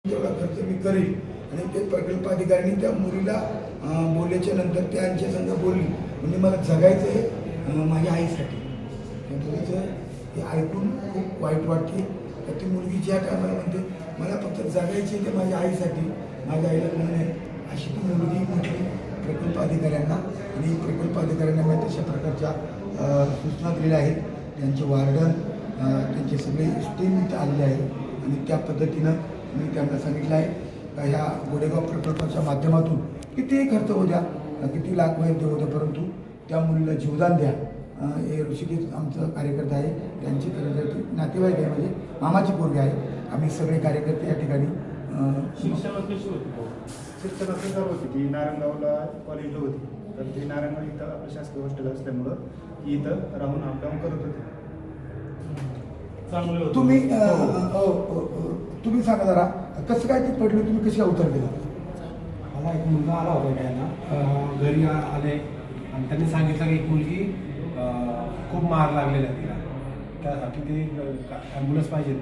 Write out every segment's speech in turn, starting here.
जेवढा खर्च मी करेल आणि ते प्रकल्प अधिकाऱ्यांनी त्या मुलीला बोलल्याच्या नंतर त्यांच्या संग बोलली म्हणजे मला जगायचं आहे माझ्या आईसाठी. त्या मुलीचं हे ऐकून खूप वाईट वाटते. तर ती मुलगी ज्या टायमाला म्हणते मला फक्त जगायची ते माझ्या आईसाठी, माझ्या आईला कोण आहे अशी ती मुलगी म्हटली प्रकल्प अधिकाऱ्यांना. आणि प्रकल्प अधिकाऱ्यांना मी तशा प्रकारच्या सूचना दिलेल्या आहेत. त्यांचे वार्डन त्यांचे सगळे टीम इथं आलेले आहे आणि त्या पद्धतीनं मी त्यांना सांगितलं आहे का ह्या गोडेगाव प्रकल्पाच्या माध्यमातून कितीही खर्च होऊ द्या, किती लाख वैद्य होतं, परंतु त्या मुलीला जीवदान द्या. हे ऋषिकेश आमचं कार्यकर्ता आहे, त्यांची कार्यकर्ते नातेवाईक आहे, म्हणजे मामाची पोरगी आहे. आम्ही सगळे कार्यकर्ते या ठिकाणी. शिक्षण कशी होती? शिक्षण असं होती ती नारायणगावला कॉलेजला होती. तर ती नारायणगाव इथं आपलं शासकीय हॉस्टेल असल्यामुळं ती इथं राहून अपडाऊन करत होती. चांगलं तुम्ही तुम्ही सांगा जरा कसं काय ते पडले, तुम्ही कशी उत्तर दिलं? मला एक मुलगा आला होता घ्यायला, घरी आले आणि त्यांनी सांगितलं की एक मुलगी खूप मार लागलेला आहे तिला, त्यासाठी ते ॲम्ब्युलन्स पाहिजे.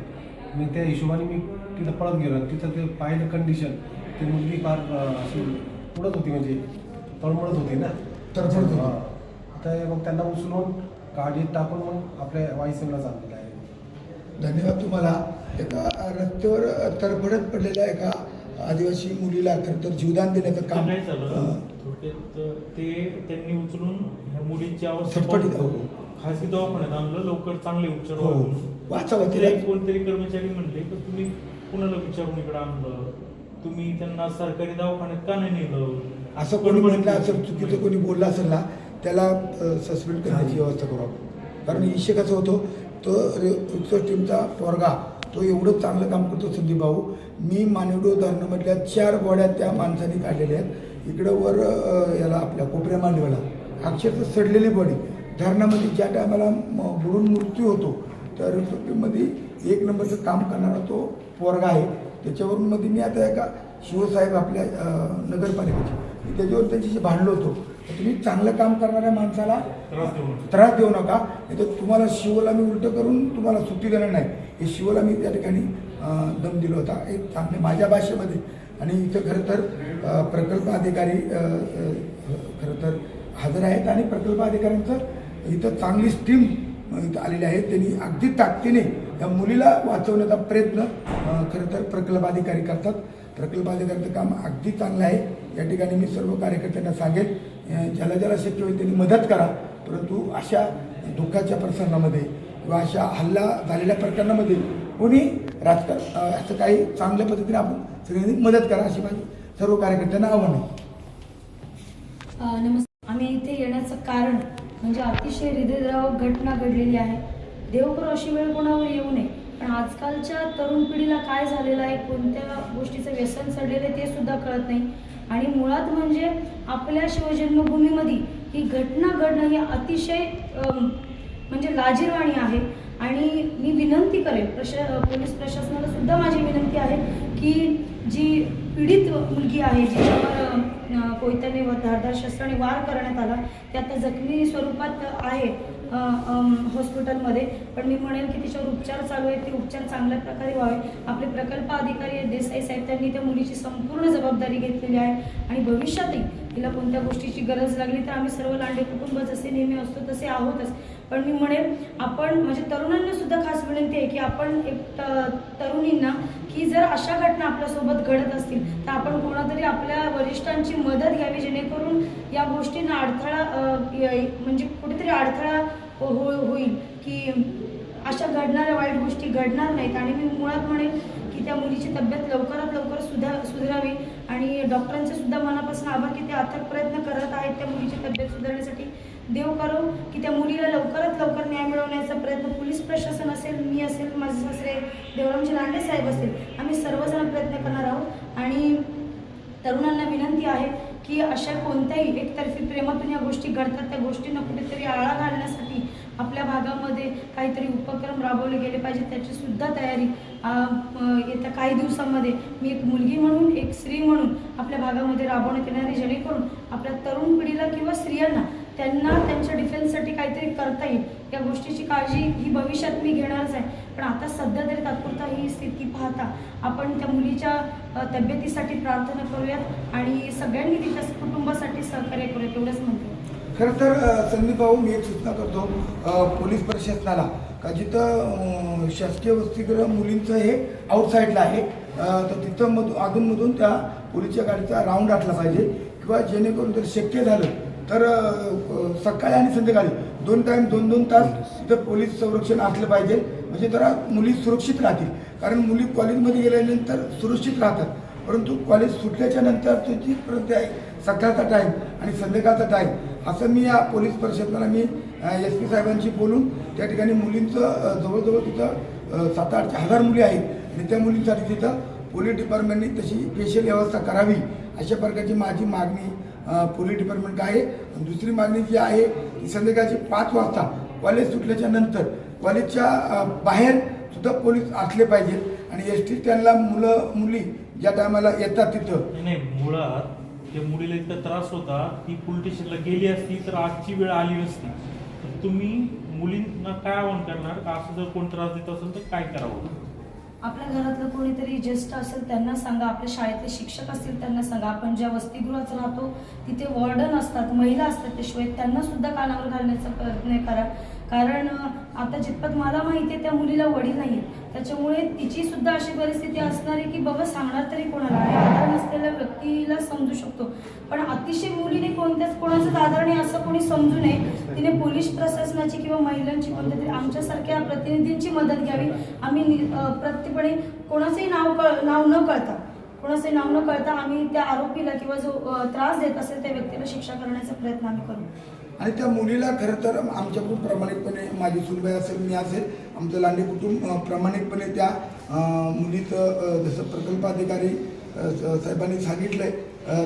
मी त्या हिशोबाने मी तिथं पळत गेलो. तिथं ते पाहिलं कंडिशन, ती मुलगी फार अशी उडत होती, म्हणजे तळमळत होती ना, तर मग त्यांना उचलून गाडीत टाकून मग आपल्या वाईसेमला चाललेलं आहे. धन्यवाद तुम्हाला. एका रस्त्यावर तरफडत पडलेल्या एका आदिवासी मुलीला खरं तर जीवदान देण्याचं काम नाही झालं. थोडक्यात ते त्यांनी उचलून ह्या मुलीची अवस्था झटपटीत खासगी दवाखान्यात आणलं, लवकर चांगले उपचार वाचावं. तिला कोणतरी कर्मचारी म्हणले की तुम्ही कुणाला विचारून इकडे आणलं, तुम्ही त्यांना सरकारी दवाखान्यात का नाही नेलं, असं कोणी म्हणलं असेल, चुकीचं कोणी बोललं असेल ना, त्याला सस्पेंड करण्याची व्यवस्था करू आपण. कारण विषय कसं होतो, तो रिसर्च टीमचा पोरगा तो एवढं चांगलं काम करतो संदीप भाऊ. मी मानेडो धरणामधल्या 4 बॉड्या त्या माणसाने काढलेल्या आहेत. इकडं वर याला आपल्या कोपऱ्या मांडवाला अक्षरशः सडलेली बॉडी धरणामध्ये ज्या टायमाला बुडून मृत्यू होतो त्या रिसर्च टीममध्ये 1 नंबरचं काम करणारा तो पोरगा आहे. त्याच्यावरून मध्ये मी आता एका शिवसाहेब आपल्या नगरपालिकेचे त्याच्यावर त्यांच्याशी भांडलो होतो. तुम्ही चांगलं काम करणाऱ्या माणसाला त्रास देऊ नका, नाही तर तुम्हाला शिवला मी उलटं करून तुम्हाला सुट्टी देणार नाही. हे शिवला मी त्या ठिकाणी दम दिला होता एक चांगले माझ्या भाषेमध्ये. आणि इथं खरं तर प्रकल्प अधिकारी खरं तर हजर आहेत आणि प्रकल्प अधिकाऱ्यांचं इथं चांगलीच टीम इथं आलेली आहे. त्यांनी अगदी ताकदीने या मुलीला वाचवण्याचा प्रयत्न खरं तर प्रकल्प अधिकारी करतात. प्रकल्प अधिकाऱ्यांचं काम अगदी चांगलं आहे. या ठिकाणी मी सर्व कार्यकर्त्यांना सांगेन ज्याला ज्याला शक्य होईल त्यांनी मदत करा, परंतु अशा दुःखाच्या प्रसंगामध्ये किंवा अशा हल्ला झालेल्या प्रकरणामध्ये कोणी राजकारण असं काही चांगल्या पद्धतीने आपण सगळ्यांनी मदत करा अशी माझी सर्व कार्यकर्त्यांना आव्हान आहे. नमस्कार. आम्ही इथे येण्याचं कारण म्हणजे अतिशय हृदयद्रावक घटना घडलेली आहे. देव करो अशी वेळ कोणावर येऊ नये, पण आजकालच्या तरुण पिढीला काय झालेलं आहे, कोणत्या गोष्टीचं व्यसन चढलेलं आहे ते सुद्धा कळत नाही. आणि मुळात म्हणजे आपल्या शिवजन्मभूमीमध्ये ही घटना घडणं ही अतिशय म्हणजे लाजिरवाणी आहे. आणि मी विनंती करेन पोलीस प्रशासनाला सुद्धा माझी विनंती आहे की जी पीडित मुलगी आहे, जिच्यावर कोयत्याने व धारदार शस्त्राने वार करण्यात आला, ते आता जखमी स्वरूपात आहे हॉस्पिटलमध्ये. पण मी म्हणेन की तिच्यावर उपचार चालू आहेत, ते उपचार चांगल्या प्रकारे व्हावे. आपले प्रकल्प अधिकारी देसाई साहेब त्यांनी त्या मुलीची संपूर्ण जबाबदारी घेतलेली आहे. आणि भविष्यातही तिला कोणत्या गोष्टीची गरज लागली तर आम्ही सर्व लांडे कुटुंब जसे नेहमी असतो तसे आहोतच. पण मी म्हणेन आपण म्हणजे तरुणांना सुद्धा खास विनंती आहे की आपण एक तरुणींना की जर अशा घटना आपल्यासोबत घडत असतील तर आपण कोणातरी आपल्या वरिष्ठांची मदत घ्यावी, जेणेकरून या गोष्टींना अडथळा म्हणजे कुठेतरी अडथळा होईल की अशा घडणाऱ्या वाईट गोष्टी घडणार नाहीत. आणि मी मुळात म्हणेन की त्या मुलीची तब्येत लवकरात लवकर सुधारावी. आणि डॉक्टरांचे सुद्धा मनापासून आभार की ते अथक प्रयत्न करत आहेत त्या मुलीची तब्येत सुधारण्यासाठी. देव करो की त्या मुलीला लवकरात लवकर न्याय मिळवण्याचा प्रयत्न पोलीस प्रशासन असेल, मी असेल, माझे सासरे देवरामजी लांडे साहेब असतील, आम्ही सर्वजण प्रयत्न करणार आहोत. आणि तरुणांना विनंती आहे की अशा कोणत्याही एकतर्फी प्रेमातून या गोष्टी घडतात, त्या गोष्टींना कुठेतरी आळा घालण्यासाठी आपल्या भागामध्ये काहीतरी उपक्रम राबवले गेले पाहिजे. त्याची सुद्धा तयारी येत्या काही दिवसांमध्ये मी एक मुलगी म्हणून, एक स्त्री म्हणून आपल्या भागामध्ये राबवण्यात येणार आहे, जेणेकरून आपल्या तरुण पिढीला किंवा स्त्रियांना त्यांना त्यांच्या डिफेन्ससाठी काहीतरी करता येईल. या गोष्टीची काळजी ही भविष्यात मी घेणारच आहे. पण आता सध्या तरी तात्पुरता ही स्थिती पाहता आपण त्या मुलीच्या तब्येतीसाठी प्रार्थना करूयात आणि सगळ्यांनी तिच्या कुटुंबासाठी सहकार्य करूयात एवढंच म्हणतो. खरं तर संदीप भाऊ, मी एक सूचना करतो पोलीस प्रशासनाला का जिथं शासकीय वसतिगृह मुलींचं हे आउटसाईडला आहे तर तिथं अधूनमधून त्या पोलीसच्या गाडीचा राऊंड आखला पाहिजे किंवा जेणेकरून जर शक्य झालं तर सकाळी आणि संध्याकाळी 2 टाईम 2-2 तास तिथं पोलीस संरक्षण असलं पाहिजे. म्हणजे जरा मुली सुरक्षित राहतील. कारण मुली कॉलेजमध्ये गेल्यानंतर सुरक्षित राहतात, परंतु कॉलेज सुटल्याच्या नंतर तुझी प्रगती आहे सकाळचा टाईम आणि संध्याकाळचा टाईम असं मी या पोलीस प्रशासनाला मी SP साहेबांशी बोलून त्या ठिकाणी मुलींचं जवळजवळ तिथं 7-8 हजार मुली आहेत आणि त्या मुलींसाठी तिथं पोलीस डिपार्टमेंटने तशी स्पेशल व्यवस्था करावी अशा प्रकारची माझी मागणी पोलीस डिपार्टमेंट आहे. दुसरी मागणी जी आहे ती संध्याकाळची 5 वाजता कॉलेज सुटल्याच्या नंतर कॉलेजच्या बाहेर सुद्धा पोलीस असले पाहिजेत आणि ST स्टँडला मुली ज्या टायमाला येतात तिथं नाही मुळात त्या मुलीला इतका त्रास होता ती पोलीस स्टेशनला गेली असती तर आजची वेळ आली नसती. तर तुम्ही मुलींना काय आवाहन करणार का असं जर कोण त्रास देत असेल तर काय करावं? आपल्या घरातलं कोणीतरी ज्येष्ठ असेल त्यांना सांगा, आपल्या शाळेतले शिक्षक असतील त्यांना सांगा. आपण ज्या वसतिगृहात राहतो तिथे वॉर्डन असतात, महिला असतात, त्याशिवाय त्यांना सुद्धा कानावर घालण्याचा प्रयत्न करा. कारण आता जितपत मला माहिती आहे त्या मुलीला वडील नाही आहेत, त्याच्यामुळे तिची सुद्धा अशी परिस्थिती असणार आहे की बाबा सांगणार तरी कोणाला आणि आधार नसलेल्या व्यक्तीला समजू शकतो. पण अतिशय मुलीने कोणाचाच आधार नाही असं कोणी समजू नये. तिने पोलीस प्रशासनाची किंवा महिलांची कोणत्या तरी आमच्यासारख्या प्रतिनिधींची मदत घ्यावी. आम्ही प्रत्येकपणे कोणाचंही नाव न कळता आम्ही त्या आरोपीला किंवा जो त्रास देत असेल त्या व्यक्तीला शिक्षा करण्याचा प्रयत्न आम्ही करू. आणि त्या मुलीला खरं तर आमच्याकडून प्रामाणिकपणे माझी सुनबाई असेल, मी असेल, आमचं लांडे कुटुंब प्रामाणिकपणे त्या मुलीचं जसं प्रकल्प अधिकारी साहेबांनी सांगितलं आहे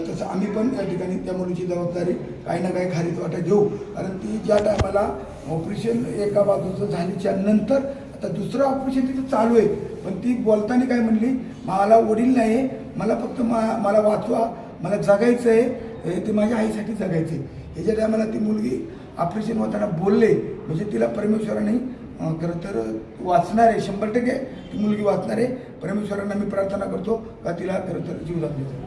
तसं आम्ही पण त्या ठिकाणी त्या मुलीची जबाबदारी काही ना काही खारीत वाटा घेऊ. कारण ती ज्या टायमाला ऑपरेशन एका बाजूचं झाल्याच्या नंतर आता दुसरं ऑपरेशन तिथं चालू आहे, पण ती बोलताना काय म्हणली, मला वडील नाही आहे, मला फक्त मला वाचवा, मला जगायचं आहे, ते माझ्या आईसाठी जगायचं आहे. ह्याच्या टायमाला ती मुलगी ऑपरेशन होताना बोलले म्हणजे तिला परमेश्वराने खरं तर वाचणार आहे, 100% ती मुलगी वाचणार आहे. परमेश्वरांना मी प्रार्थना करतो का तिला खरं तर जीव दाखवतो.